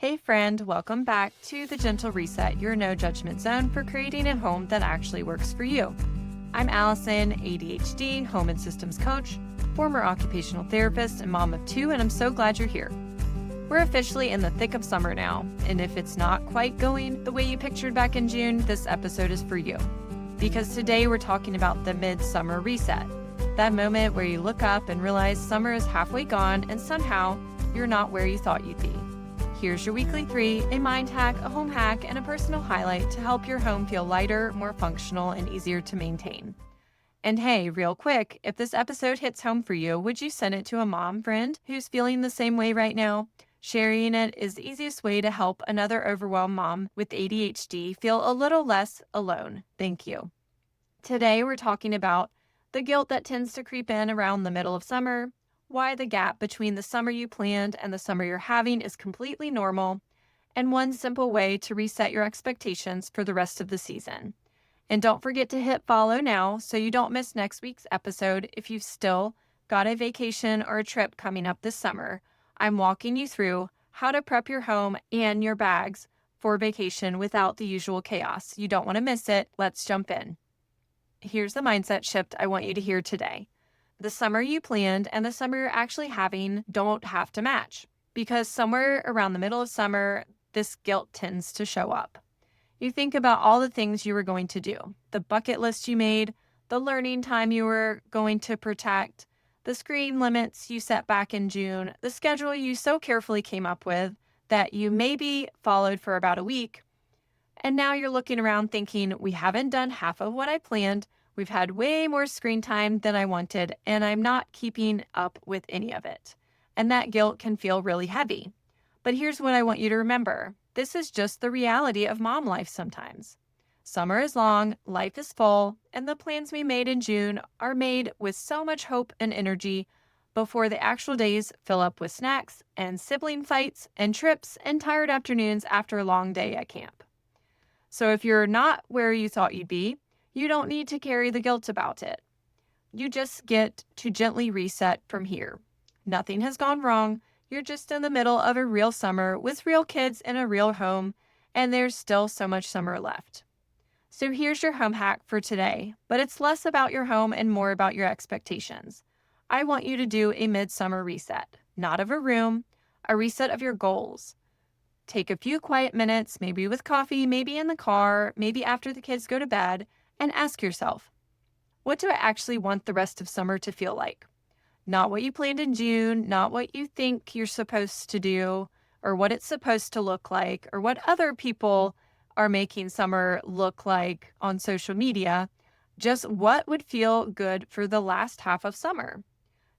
Hey friend, welcome back to the Gentle Reset, your no judgment zone for creating a home that actually works for you. I'm Allison, ADHD, home and systems coach, former occupational therapist, and mom of two, and I'm so glad you're here. We're officially in the thick of summer now, and if it's not quite going the way you pictured back in June, this episode is for you. Because today we're talking about the midsummer reset, that moment where you look up and realize summer is halfway gone and somehow you're not where you thought you'd be. Here's your weekly 3, a mind hack, a home hack, and a personal highlight to help your home feel lighter, more functional, and easier to maintain. And hey, real quick, if this episode hits home for you, would you send it to a mom friend who's feeling the same way right now? Sharing it is the easiest way to help another overwhelmed mom with ADHD feel a little less alone. Thank you. Today, we're talking about the guilt that tends to creep in around the middle of summer, why the gap between the summer you planned and the summer you're having is completely normal, and one simple way to reset your expectations for the rest of the season. And don't forget to hit follow now so you don't miss next week's episode if you've still got a vacation or a trip coming up this summer. I'm walking you through how to prep your home and your bags for vacation without the usual chaos. You don't want to miss it. Let's jump in. Here's the mindset shift I want you to hear today. The summer you planned and the summer you're actually having don't have to match, because somewhere around the middle of summer, this guilt tends to show up. You think about all the things you were going to do, the bucket list you made, the learning time you were going to protect, the screen limits you set back in June, the schedule you so carefully came up with that you maybe followed for about a week. And now you're looking around thinking, we haven't done half of what I planned. We've had way more screen time than I wanted, and I'm not keeping up with any of it. And that guilt can feel really heavy. But here's what I want you to remember. This is just the reality of mom life sometimes. Summer is long, life is full, and the plans we made in June are made with so much hope and energy before the actual days fill up with snacks and sibling fights and trips and tired afternoons after a long day at camp. So if you're not where you thought you'd be, you don't need to carry the guilt about it. You just get to gently reset from here. Nothing has gone wrong. You're just in the middle of a real summer with real kids in a real home, and there's still so much summer left. So here's your home hack for today, but it's less about your home and more about your expectations. I want you to do a midsummer reset, not of a room, a reset of your goals. Take a few quiet minutes, maybe with coffee, maybe in the car, maybe after the kids go to bed, and ask yourself, what do I actually want the rest of summer to feel like? Not what you planned in June, not what you think you're supposed to do, or what it's supposed to look like, or what other people are making summer look like on social media. Just what would feel good for the last half of summer.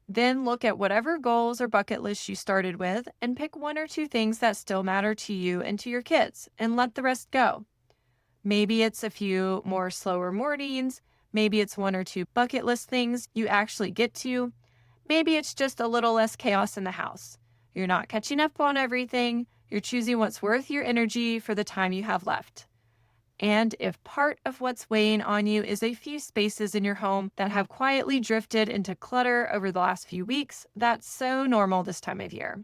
Then look at whatever goals or bucket lists you started with and pick 1 or 2 things that still matter to you and to your kids and let the rest go. Maybe it's a few more slower mornings. Maybe it's 1 or 2 bucket list things you actually get to. Maybe it's just a little less chaos in the house. You're not catching up on everything. You're choosing what's worth your energy for the time you have left. And if part of what's weighing on you is a few spaces in your home that have quietly drifted into clutter over the last few weeks, that's so normal this time of year.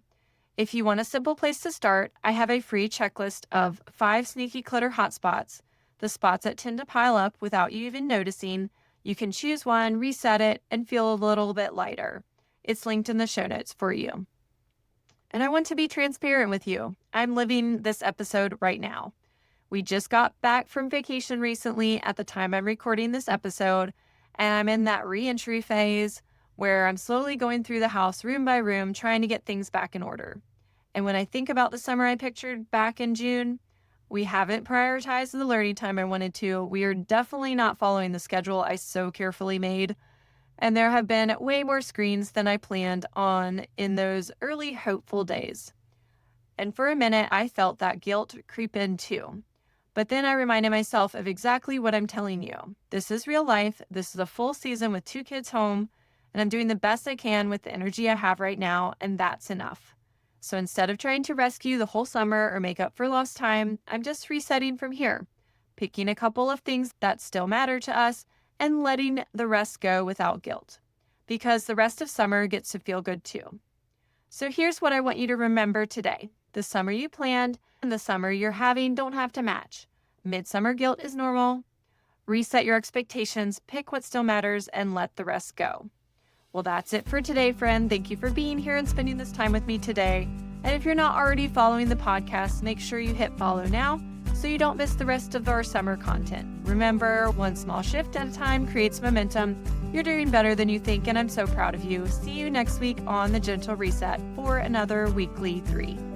If you want a simple place to start, I have a free checklist of 5 Sneaky Clutter Hot Spots, the spots that tend to pile up without you even noticing. You can choose one, reset it, and feel a little bit lighter. It's linked in the show notes for you. And I want to be transparent with you. I'm living this episode right now. We just got back from vacation recently at the time I'm recording this episode, and I'm in that re-entry phase where I'm slowly going through the house room by room, trying to get things back in order. And when I think about the summer I pictured back in June, we haven't prioritized the learning time I wanted to. We are definitely not following the schedule I so carefully made. And there have been way more screens than I planned on in those early hopeful days. And for a minute, I felt that guilt creep in too. But then I reminded myself of exactly what I'm telling you. This is real life. This is a full season with 2 kids home, and I'm doing the best I can with the energy I have right now, and that's enough. So instead of trying to rescue the whole summer or make up for lost time, I'm just resetting from here, picking a couple of things that still matter to us and letting the rest go without guilt, because the rest of summer gets to feel good too. So here's what I want you to remember today. The summer you planned and the summer you're having don't have to match. Midsummer guilt is normal. Reset your expectations, pick what still matters, and let the rest go. Well, that's it for today, friend. Thank you for being here and spending this time with me today. And if you're not already following the podcast, make sure you hit follow now so you don't miss the rest of our summer content. Remember, one small shift at a time creates momentum. You're doing better than you think, and I'm so proud of you. See you next week on The Gentle Reset for another weekly 3.